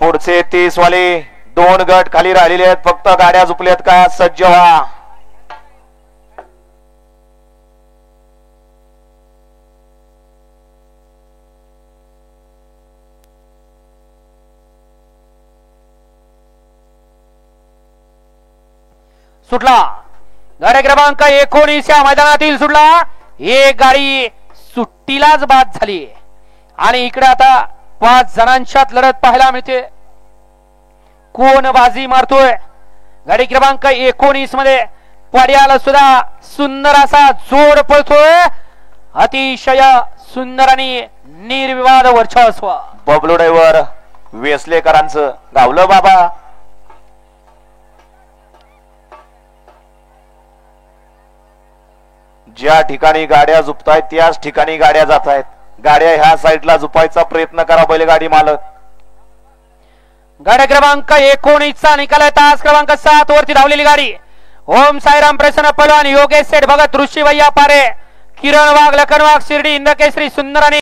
पुढचे 30 वाले 2 गट खाली राहिलेले आहेत, फक्त गाड्या झुपल्यात का सज्ज व्हा. सुटला गाडी क्रमांक 19 या मैदानातील सुटला. एक गाडी सुट्टीलाच बाद झाली आणि इकडे आता 5 जणांच्यात लढत पाहायला मिळते. कोण बाजी मारतोय? गाडी क्रमांक 19 मध्ये पड्याला सुद्धा सुंदर असा जोड पळतोय. अतिशय सुंदर आणि निर्विवाद वर्चस्व. बबलू ड्रायव्हर वेसलेकरांचं गावलं बाबा. ज्या ठिकाणी गाड्या झुपतायत त्याच ठिकाणी गाड्या जात आहेत. गाड्या ह्या साईडला झुपायचा प्रयत्न करा बैलगाडी मालक. गाडी क्रमांक 19 चा निकाल आहे. तास क्रमांक 7 वरती धावलेली गाडी ओम साईराम प्रसन्न पलवान, योगेश सेठ भगत, ऋषी भैया पारे, किरण वाघ, लखन वाघ, शिर्डी, इंदकेसरी, सुंदर आणि